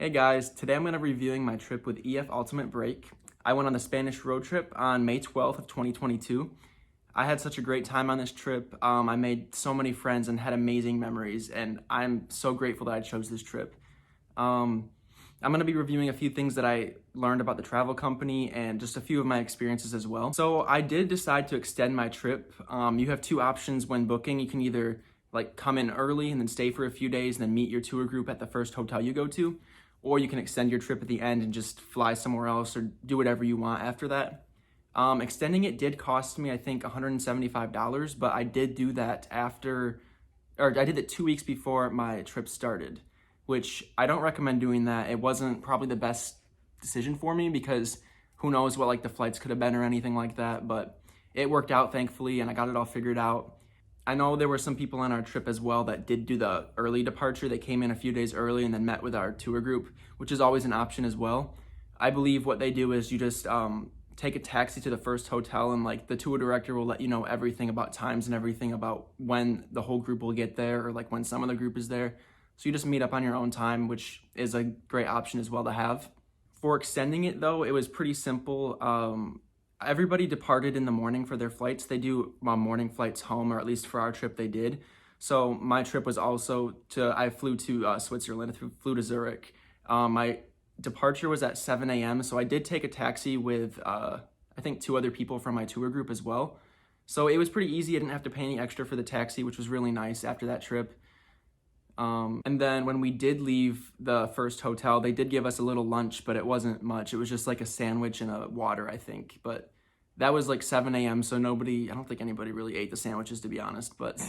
Hey guys, today I'm going to be reviewing my trip with efultimatebreak. I went on the Spanish road trip on May 12th of 2022. I had such a great time on this trip. I made so many friends and had amazing memories, and I'm so grateful that I chose this trip. Um, I'm going to be reviewing a few things that I learned about the travel company and just a few of my experiences as well. So I did decide to extend my trip. You have two options when booking. You can either come in early and then stay for a few days and then meet your tour group at the first hotel you go to, or you can extend your trip at the end and just fly somewhere else or do whatever you want after that. Extending it did cost me, I think, $175, but I did do that I did it 2 weeks before my trip started, which I don't recommend doing that. It wasn't probably the best decision for me because who knows what the flights could have been or anything like that, but it worked out thankfully and I got it all figured out. I know there were some people on our trip as well that did do the early departure. They came in a few days early and then met with our tour group, which is always an option as well. I believe what they do is you just take a taxi to the first hotel, and the tour director will let you know everything about times and everything about when the whole group will get there, or when some of the group is there. So you just meet up on your own time, which is a great option as well to have. For extending it though, it was pretty simple. Everybody departed in the morning for their flights. They do morning flights home, or at least for our trip they did. So my trip was also I flew to Switzerland, flew to Zurich. My departure was at 7 a.m. So I did take a taxi with, I think, two other people from my tour group as well. So it was pretty easy. I didn't have to pay any extra for the taxi, which was really nice after that trip. And then when we did leave the first hotel, they did give us a little lunch, but it wasn't much. It was just a sandwich and a water, I think. But that was 7 a.m., so I don't think anybody really ate the sandwiches, to be honest. But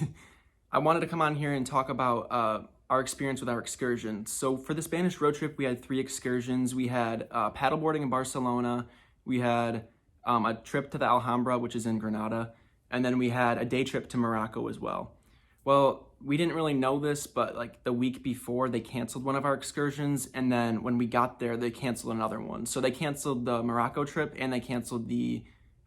I wanted to come on here and talk about our experience with our excursions. So for the Spanish road trip, we had 3 excursions. We had paddleboarding in Barcelona. We had a trip to the Alhambra, which is in Granada. And then we had a day trip to Morocco as well. Well, we didn't really know this, but the week before they canceled one of our excursions, and then when we got there, they canceled another one. So they canceled the Morocco trip and they canceled the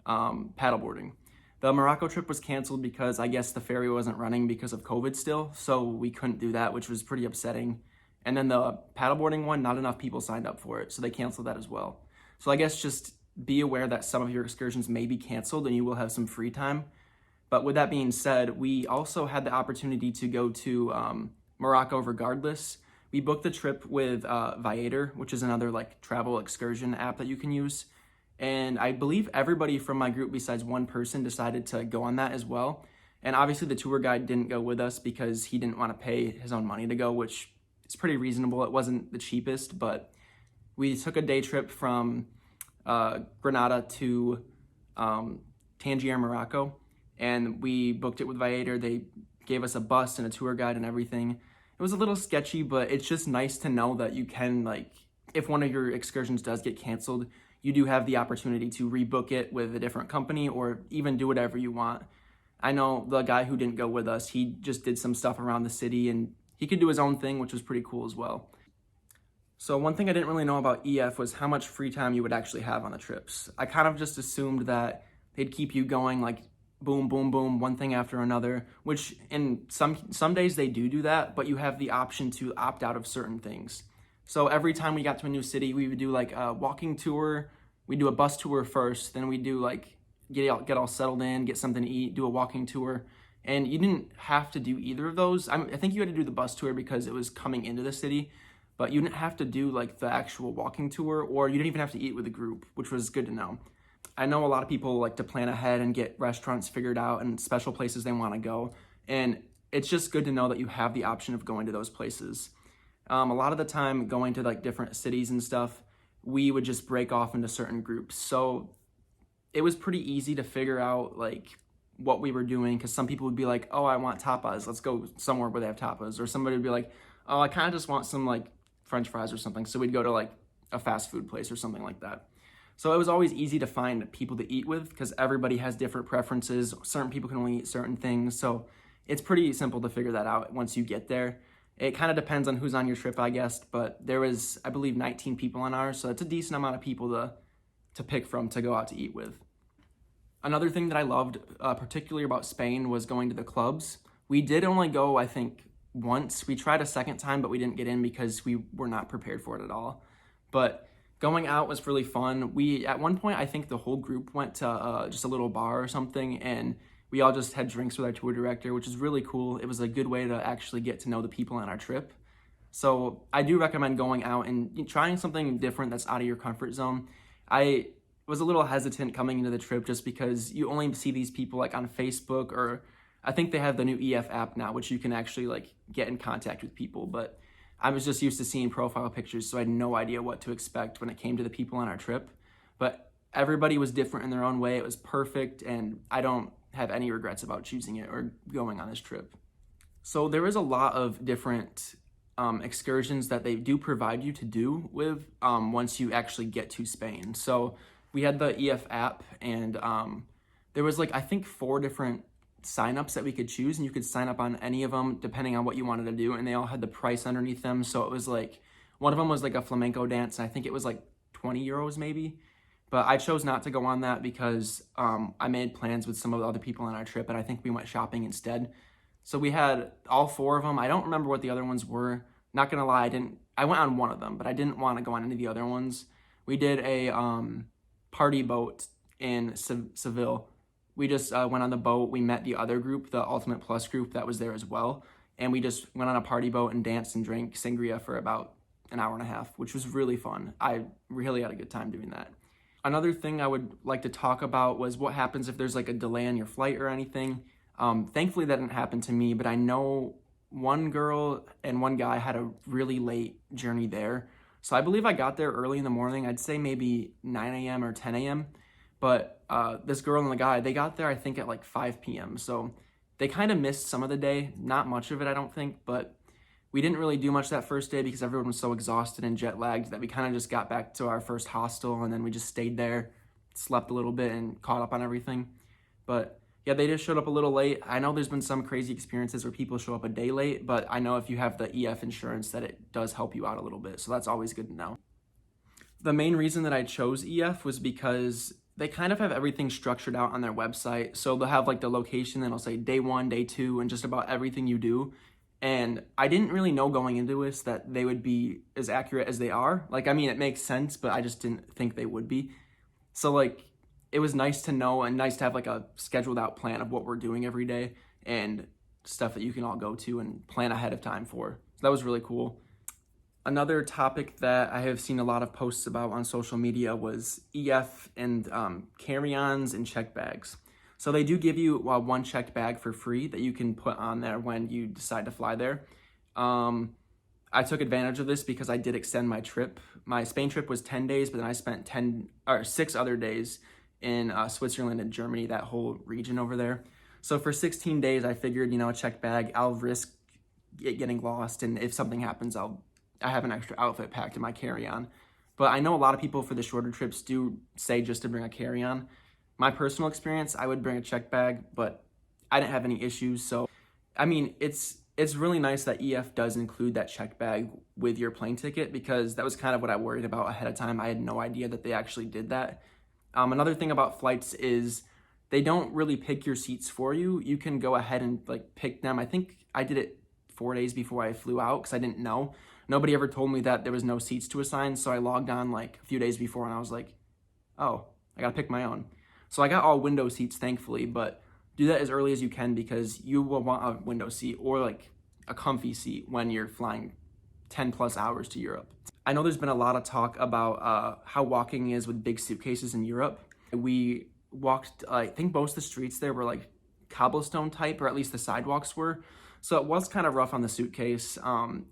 paddleboarding. The Morocco trip was canceled because I guess the ferry wasn't running because of COVID still, so we couldn't do that, which was pretty upsetting. And then the paddleboarding one, not enough people signed up for it, so they canceled that as well. So I guess just be aware that some of your excursions may be canceled and you will have some free time. But with that being said, we also had the opportunity to go to Morocco regardless. We booked the trip with Viator, which is another travel excursion app that you can use. And I believe everybody from my group besides one person decided to go on that as well. And obviously the tour guide didn't go with us because he didn't want to pay his own money to go, which is pretty reasonable. It wasn't the cheapest, but we took a day trip from Granada to Tangier, Morocco. And we booked it with Viator. They gave us a bus and a tour guide and everything. It was a little sketchy, but it's just nice to know that you can, if one of your excursions does get canceled, you do have the opportunity to rebook it with a different company or even do whatever you want. I know the guy who didn't go with us, he just did some stuff around the city and he could do his own thing, which was pretty cool as well. So one thing I didn't really know about EF was how much free time you would actually have on the trips. I kind of just assumed that they'd keep you going boom, boom, boom, one thing after another, which in some days they do that, but you have the option to opt out of certain things. So every time we got to a new city, we would do a walking tour. We do a bus tour first, then we do get all settled in, get something to eat, do a walking tour. And you didn't have to do either of those. I think you had to do the bus tour because it was coming into the city, but you didn't have to do the actual walking tour, or you didn't even have to eat with a group, which was good to know. I know a lot of people like to plan ahead and get restaurants figured out and special places they want to go. And it's just good to know that you have the option of going to those places. A lot of the time going to different cities and stuff, we would just break off into certain groups. So it was pretty easy to figure out what we were doing, because some people would be like, oh, I want tapas. Let's go somewhere where they have tapas. Or somebody would be like, oh, I kind of just want some French fries or something. So we'd go to a fast food place or something like that. So it was always easy to find people to eat with because everybody has different preferences. Certain people can only eat certain things. So it's pretty simple to figure that out once you get there. It kind of depends on who's on your trip, I guess. But there was, I believe, 19 people on ours. So it's a decent amount of people to pick from to go out to eat with. Another thing that I loved, particularly about Spain, was going to the clubs. We did only go, I think, once. We tried a second time, but we didn't get in because we were not prepared for it at all. But going out was really fun. We, at one point, I think the whole group went to just a little bar or something, and we all just had drinks with our tour director, which is really cool. It was a good way to actually get to know the people on our trip. So I do recommend going out and trying something different that's out of your comfort zone. I was a little hesitant coming into the trip just because you only see these people like on Facebook, or I think they have the new EF app now, which you can actually like get in contact with people. But I was just used to seeing profile pictures, so I had no idea what to expect when it came to the people on our trip. But everybody was different in their own way. It was perfect, and I don't have any regrets about choosing it or going on this trip. So there is a lot of different excursions that they do provide you to do with once you actually get to Spain. So we had the EF app, and there was like, I think 4 different signups that we could choose, and you could sign up on any of them depending on what you wanted to do, and they all had the price underneath them. So it was like, one of them was like a flamenco dance, and I think it was like 20 euros maybe. But I chose not to go on that because I made plans with some of the other people on our trip, and I think we went shopping instead. So we had all 4 of them. I don't remember what the other ones were. Not gonna lie, I went on one of them, but I didn't want to go on any of the other ones. We did a party boat in Seville. We just went on the boat. We met the other group, the Ultimate Plus group that was there as well. And we just went on a party boat and danced and drank sangria for about an hour and a half, which was really fun. I really had a good time doing that. Another thing I would like to talk about was what happens if there's like a delay on your flight or anything. Thankfully that didn't happen to me, but I know one girl and one guy had a really late journey there. So I believe I got there early in the morning. I'd say maybe 9 a.m. or 10 a.m. But this girl and the guy, they got there I think at like 5 p.m. So they kind of missed some of the day. Not much of it, I don't think, but we didn't really do much that first day because everyone was so exhausted and jet lagged that we kind of just got back to our first hostel, and then we just stayed there, slept a little bit, and caught up on everything. But yeah, they just showed up a little late. I know there's been some crazy experiences where people show up a day late, but I know if you have the EF insurance that it does help you out a little bit, so that's always good to know. The main reason that I chose EF was because they kind of have everything structured out on their website. So they'll have like the location, and it'll say day 1, day 2, and just about everything you do. And I didn't really know going into this that they would be as accurate as they are. Like, I mean, it makes sense, but I just didn't think they would be. So like, it was nice to know and nice to have like a scheduled out plan of what we're doing every day and stuff that you can all go to and plan ahead of time for. So that was really cool. Another topic that I have seen a lot of posts about on social media was EF and carry-ons and check bags. So they do give you one checked bag for free that you can put on there when you decide to fly there. I took advantage of this because I did extend my trip. My Spain trip was 10 days, but then I spent 6 other days in Switzerland and Germany, that whole region over there. So for 16 days, I figured, a checked bag, I'll risk it getting lost, and if something happens, I have an extra outfit packed in my carry-on. But I know a lot of people for the shorter trips do say just to bring a carry-on. My personal experience, I would bring a check bag, but I didn't have any issues. So, I mean, it's really nice that EF does include that check bag with your plane ticket, because that was kind of what I worried about ahead of time. I had no idea that they actually did that. Another thing about flights is they don't really pick your seats for you. You can go ahead and like pick them. I think I did it 4 days before I flew out because I didn't know. Nobody ever told me that there was no seats to assign. So I logged on like a few days before and I was like, oh, I got to pick my own. So I got all window seats, thankfully, but do that as early as you can because you will want a window seat or like a comfy seat when you're flying 10 plus hours to Europe. I know there's been a lot of talk about how walking is with big suitcases in Europe. We walked, I think most of the streets there were like cobblestone type, or at least the sidewalks were. So it was kind of rough on the suitcase.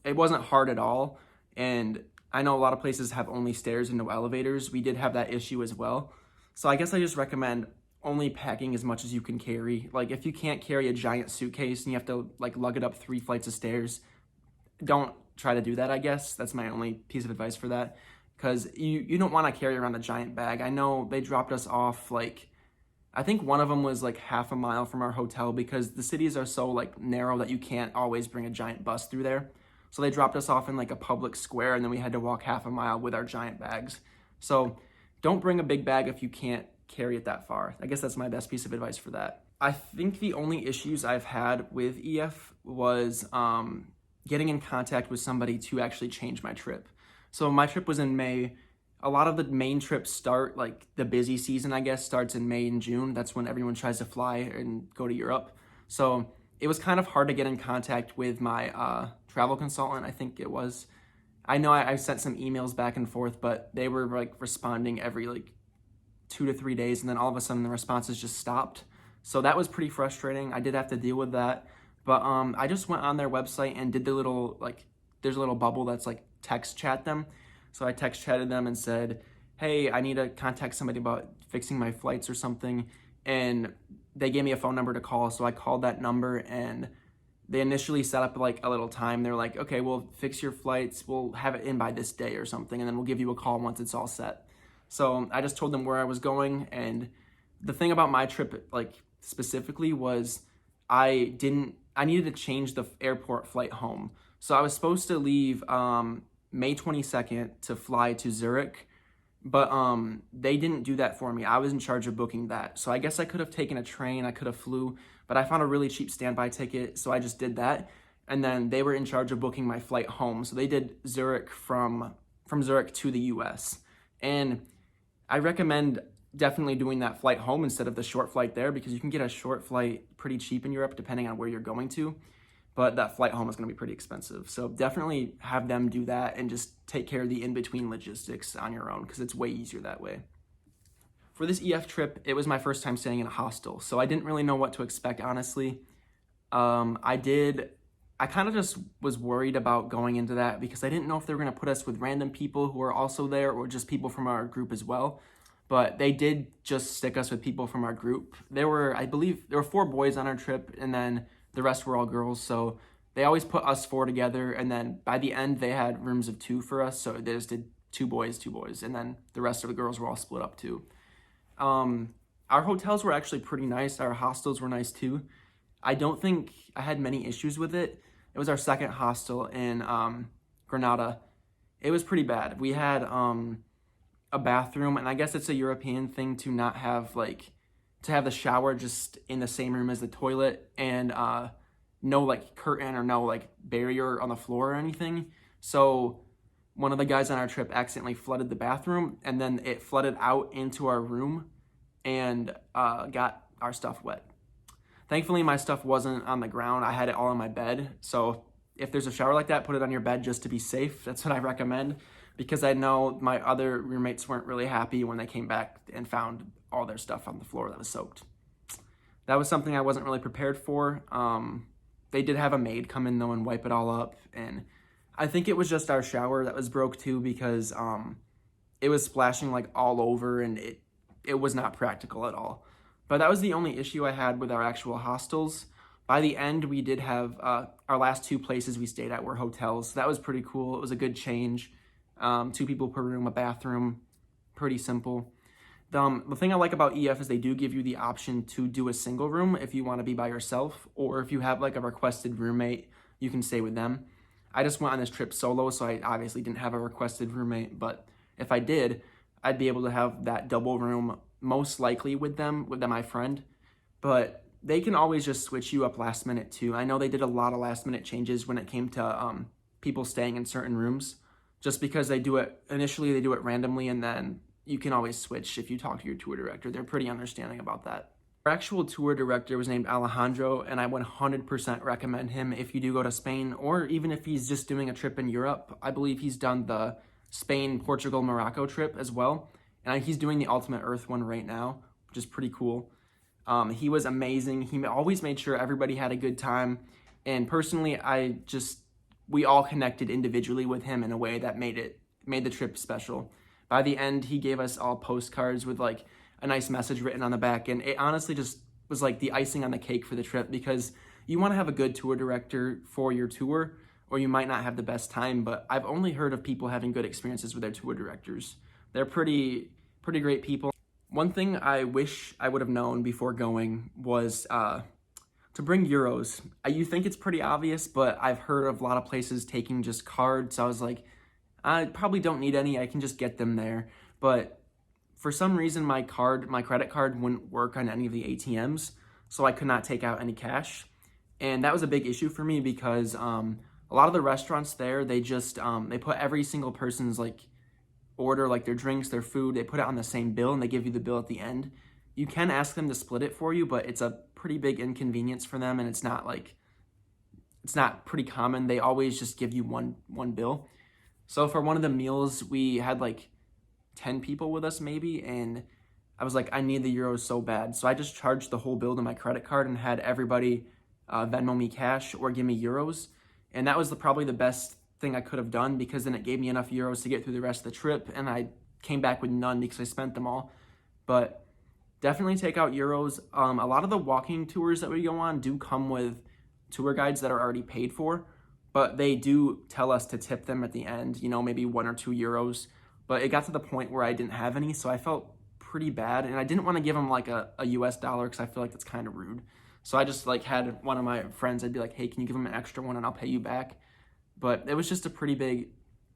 It wasn't hard at all. And I know a lot of places have only stairs and no elevators. We did have that issue as well. So I guess I just recommend only packing as much as you can carry. Like if you can't carry a giant suitcase and you have to like lug it up 3 flights of stairs, don't try to do that, I guess. That's my only piece of advice for that. Because you don't want to carry around a giant bag. I know they dropped us off like, I think one of them was like half a mile from our hotel because the cities are so like narrow that you can't always bring a giant bus through there. So they dropped us off in like a public square and then we had to walk half a mile with our giant bags. So don't bring a big bag if you can't carry it that far. I guess that's my best piece of advice for that. I think the only issues I've had with EF was getting in contact with somebody to actually change my trip. So my trip was in May. A lot of the main trips start, like the busy season, I guess, starts in May and June. That's when everyone tries to fly and go to Europe. So it was kind of hard to get in contact with my travel consultant, I think it was. I know I sent some emails back and forth, but they were like responding every like 2 to 3 days, and then all of a sudden the responses just stopped. So that was pretty frustrating. I did have to deal with that. But I just went on their website and did the little, like, there's a little bubble that's like text chat them. So I text chatted them and said, hey, I need to contact somebody about fixing my flights or something. And they gave me a phone number to call. So I called that number, and they initially set up like a little time. They're like, okay, we'll fix your flights. We'll have it in by this day or something. And then we'll give you a call once it's all set. So I just told them where I was going. And the thing about my trip, like specifically, was I needed to change the airport flight home. So I was supposed to leave May 22nd to fly to Zurich, but they didn't do that for me. I was in charge of booking that. So I guess I could have taken a train, I could have flew, but I found a really cheap standby ticket, so I just did that. And then they were in charge of booking my flight home. So they did Zurich from Zurich to the US. And I recommend definitely doing that flight home instead of the short flight there, because you can get a short flight pretty cheap in Europe depending on where you're going to, but that flight home is going to be pretty expensive. So definitely have them do that and just take care of the in-between logistics on your own, because it's way easier that way. For this EF trip, it was my first time staying in a hostel, so I didn't really know what to expect, honestly. I kind of just was worried about going into that because I didn't know if they were going to put us with random people who were also there or just people from our group as well. But they did just stick us with people from our group. I believe there were 4 boys on our trip, and then the rest were all girls. So they always put us 4 together, and then by the end they had rooms of 2 for us. So they just did 2 boys, and then the rest of the girls were all split up too. Our hotels were actually pretty nice. Our hostels were nice too. I don't think I had many issues with it. It was our second hostel in Granada. It was pretty bad. We had a bathroom, and I guess it's a European thing to not have to have the shower just in the same room as the toilet, and no like curtain or no like barrier on the floor or anything. So one of the guys on our trip accidentally flooded the bathroom, and then it flooded out into our room and got our stuff wet. Thankfully, my stuff wasn't on the ground. I had it all in my bed. So if there's a shower like that, put it on your bed just to be safe. That's what I recommend, because I know my other roommates weren't really happy when they came back and found all their stuff on the floor that was soaked. That was something I wasn't really prepared for. They did have a maid come in though and wipe it all up. And I think it was just our shower that was broke too, because it was splashing like all over, and it was not practical at all. But that was the only issue I had with our actual hostels. By the end, we did have our last 2 places we stayed at were hotels. So that was pretty cool. It was a good change. 2 people per room, a bathroom, pretty simple. The thing I like about EF is they do give you the option to do a single room if you want to be by yourself, or if you have like a requested roommate, you can stay with them. I just went on this trip solo, so I obviously didn't have a requested roommate, but if I did, I'd be able to have that double room most likely with my friend. But they can always just switch you up last minute too. I know they did a lot of last minute changes when it came to people staying in certain rooms, just because they do it randomly, and then you can always switch if you talk to your tour director. They're pretty understanding about that. Our actual tour director was named Alejandro, and I 100% recommend him if you do go to Spain, or even if he's just doing a trip in Europe. I believe he's done the Spain, Portugal, Morocco trip as well, and he's doing the Ultimate Earth one right now, which is pretty cool. He was amazing. He always made sure everybody had a good time, and personally, we all connected individually with him in a way that made the trip special. By the end, he gave us all postcards with like a nice message written on the back, and it honestly just was like the icing on the cake for the trip, because you want to have a good tour director for your tour, or you might not have the best time. But I've only heard of people having good experiences with their tour directors. They're pretty great people. One thing I wish I would have known before going was to bring euros. You think it's pretty obvious, but I've heard of a lot of places taking just cards. So I was like, I probably don't need any. I can just get them there. But for some reason, my credit card wouldn't work on any of the ATMs, so I could not take out any cash. And that was a big issue for me, because A lot of the restaurants there, they just they put every single person's like order, like their drinks, their food, they put it on the same bill and they give you the bill at the end. You can ask them to split it for you, but it's a pretty big inconvenience for them, and it's not pretty common. They always just give you one bill. So for one of the meals, we had like 10 people with us maybe, and I was like, I need the euros so bad. So I just charged the whole bill to my credit card and had everybody Venmo me cash or give me euros. And that was probably the best thing I could have done, because then it gave me enough euros to get through the rest of the trip, and I came back with none because I spent them all. But definitely take out euros. A lot of the walking tours that we go on do come with tour guides that are already paid for, but they do tell us to tip them at the end, maybe 1 or 2 euros. But it got to the point where I didn't have any, so I felt pretty bad, and I didn't want to give them like a US dollar because I feel like that's kind of rude. So I just like had one of my friends, I'd be like, hey, can you give them an extra one and I'll pay you back? But it was just a pretty big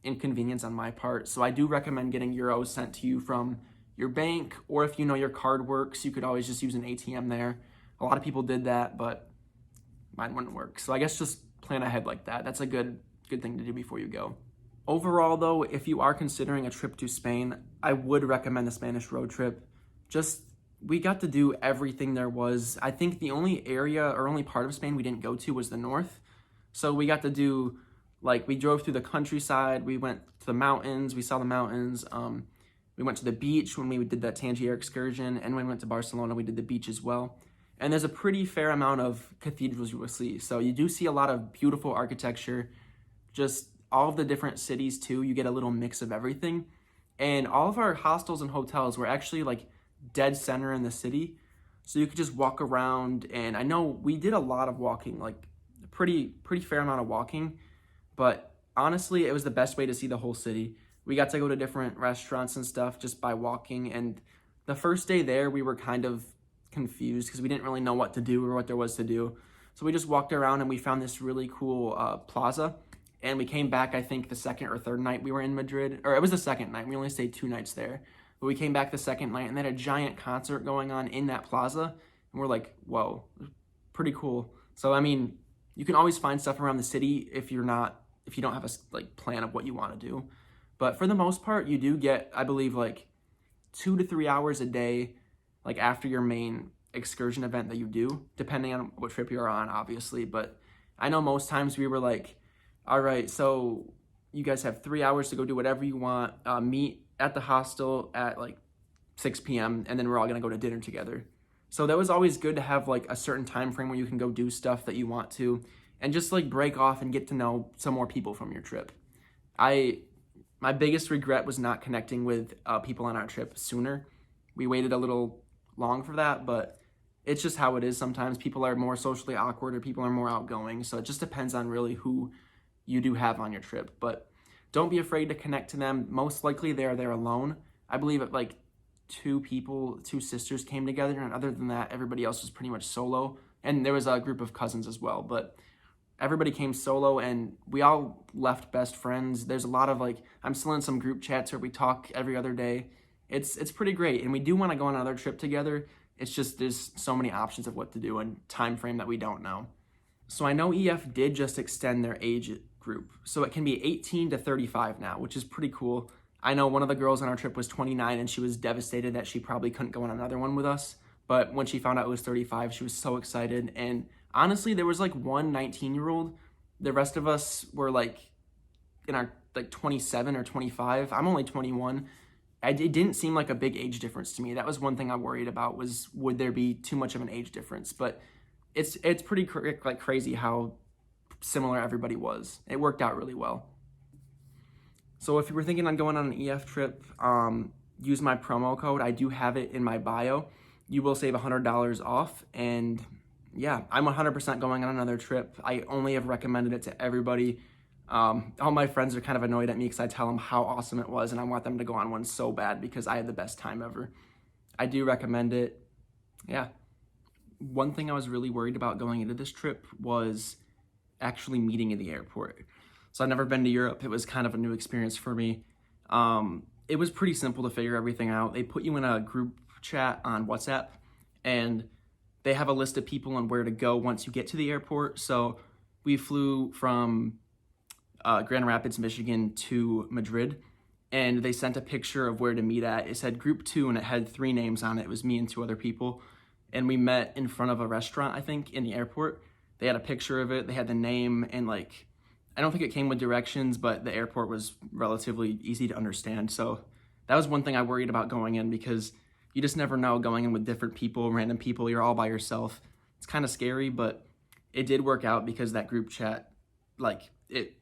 inconvenience on my part. So I do recommend getting euros sent to you from your bank, or if you know your card works, you could always just use an ATM there. A lot of people did that, but mine wouldn't work. So I guess just plan ahead like that. That's a good thing to do before you go. Overall though, if you are considering a trip to Spain, I would recommend the Spanish road trip. We got to do everything there was. I think the only area or only part of Spain we didn't go to was the north. So we got to do, like, we drove through the countryside, we went to the mountains, we saw the mountains, we went to the beach when we did that Tangier excursion, and when we went to Barcelona, we did the beach as well. And there's a pretty fair amount of cathedrals you will see. So you do see a lot of beautiful architecture, just all of the different cities too. You get a little mix of everything. And all of our hostels and hotels were actually like dead center in the city. So you could just walk around, and I know we did a lot of walking, like a pretty fair amount of walking, but honestly, it was the best way to see the whole city. We got to go to different restaurants and stuff just by walking, and the first day there, we were kind of confused because we didn't really know what to do or what there was to do. So we just walked around and we found this really cool plaza, and we came back, I think, the second or third night we were in Madrid, or it was the second night. We only stayed 2 nights there. But we came back the second night, and they had a giant concert going on in that plaza, and we're like, whoa, pretty cool. So, I mean, you can always find stuff around the city if you don't have a plan of what you want to do. But for the most part, you do get, I believe, like 2 to 3 hours a day, like after your main excursion event that you do, depending on what trip you're on, obviously. But I know most times we were like, all right, so you guys have 3 hours to go do whatever you want, meet at the hostel at like 6 p.m. and then we're all gonna go to dinner together. So that was always good to have like a certain time frame where you can go do stuff that you want to, and just like break off and get to know some more people from your trip. My biggest regret was not connecting with people on our trip sooner. We waited a little long for that, but it's just how it is sometimes. People are more socially awkward or people are more outgoing, so it just depends on really who you do have on your trip. But don't be afraid to connect to them. Most likely they're there alone. I believe it like 2 sisters came together, and other than that, everybody else was pretty much solo. And there was a group of cousins as well, but everybody came solo, and we all left best friends. There's a lot of like, I'm still in some group chats where we talk every other day. It's pretty great, and we do want to go on another trip together. It's just there's so many options of what to do and time frame that we don't know. So I know EF did just extend their age group, so it can be 18 to 35 now, which is pretty cool. I know one of the girls on our trip was 29, and she was devastated that she probably couldn't go on another one with us. But when she found out it was 35, she was so excited. And honestly, there was like one 19-year-old. The rest of us were like in our like 27 or 25. I'm only 21. It didn't seem like a big age difference to me. That was one thing I worried about, was would there be too much of an age difference? But it's pretty crazy how similar everybody was. It worked out really well. So if you were thinking on going on an EF trip, use my promo code. I do have it in my bio. You will save $100 off. And yeah, I'm 100% going on another trip. I only have recommended it to everybody. All my friends are kind of annoyed at me because I tell them how awesome it was, and I want them to go on one so bad because I had the best time ever. I do recommend it. Yeah. One thing I was really worried about going into this trip was actually meeting in the airport. So I've never been to Europe. It was kind of a new experience for me. It was pretty simple to figure everything out. They put you in a group chat on WhatsApp, and they have a list of people and where to go once you get to the airport. So we flew from Grand Rapids, Michigan to Madrid, and they sent a picture of where to meet at. It said group 2, and it had 3 names on it. It was me and 2 other people, and we met in front of a restaurant, I think, in the airport. They had a picture of it, they had the name, and like, I don't think it came with directions, but the airport was relatively easy to understand. So that was one thing I worried about going in, because you just never know going in with different people, random people, you're all by yourself. It's kind of scary, but it did work out because that group chat, like, it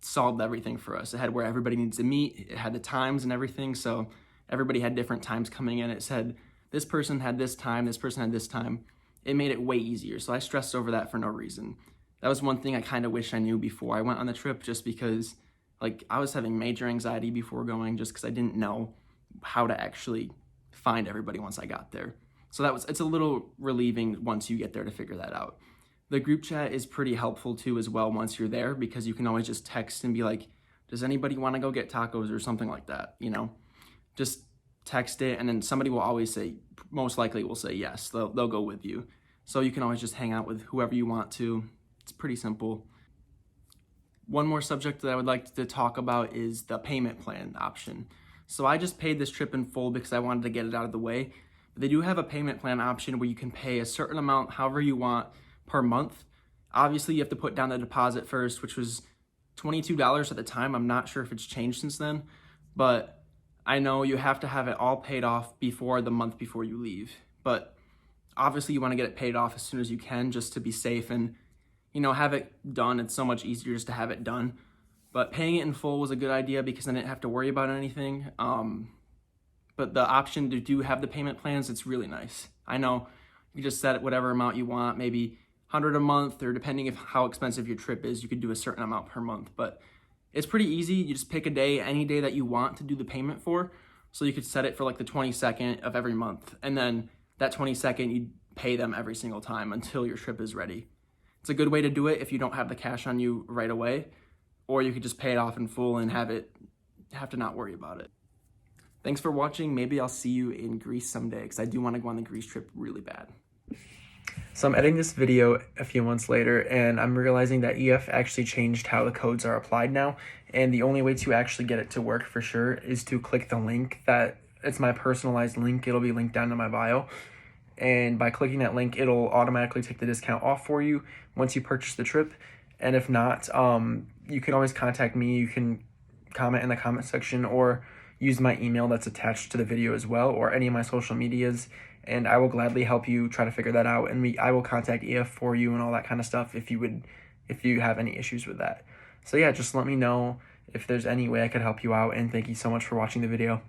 solved everything for us. It had where everybody needs to meet, it had the times and everything, so everybody had different times coming in. It said this person had this time, this person had this time. It made it way easier, so I stressed over that for no reason. That was one thing I kind of wish I knew before I went on the trip, just because like I was having major anxiety before going, just because I didn't know how to actually find everybody once I got there. So it's a little relieving once you get there to figure that out. The group chat is pretty helpful too as well once you're there, because you can always just text and be like, does anybody want to go get tacos or something like that, you know? Just text it, and then somebody will always say, most likely will say yes, they'll go with you. So you can always just hang out with whoever you want to. It's pretty simple. One more subject that I would like to talk about is the payment plan option. So I just paid this trip in full because I wanted to get it out of the way. But they do have a payment plan option where you can pay a certain amount, however you want, per month. Obviously, you have to put down the deposit first, which was $22 at the time. I'm not sure if it's changed since then, but I know you have to have it all paid off before the month before you leave. But obviously, you want to get it paid off as soon as you can, just to be safe and, you know, have it done. It's so much easier just to have it done. But paying it in full was a good idea because I didn't have to worry about anything. But the option to do have the payment plans, it's really nice. I know you just set whatever amount you want, maybe 100 a month, or depending if how expensive your trip is, you could do a certain amount per month. But it's pretty easy. You just pick a day, any day that you want to do the payment for. So you could set it for like the 22nd of every month. And then that 22nd, you pay them every single time until your trip is ready. It's a good way to do it if you don't have the cash on you right away, or you could just pay it off in full and have to not worry about it. Thanks for watching. Maybe I'll see you in Greece someday, because I do want to go on the Greece trip really bad. So I'm editing this video a few months later, and I'm realizing that EF actually changed how the codes are applied now, and the only way to actually get it to work for sure is to click the link that, it's my personalized link, it'll be linked down in my bio. And by clicking that link, it'll automatically take the discount off for you once you purchase the trip. And if not, you can always contact me. You can comment in the comment section, or use my email that's attached to the video as well, or any of my social medias, and I will gladly help you try to figure that out. And I will contact EF for you and all that kind of stuff if you have any issues with that. So yeah, just let me know if there's any way I could help you out, and thank you so much for watching the video.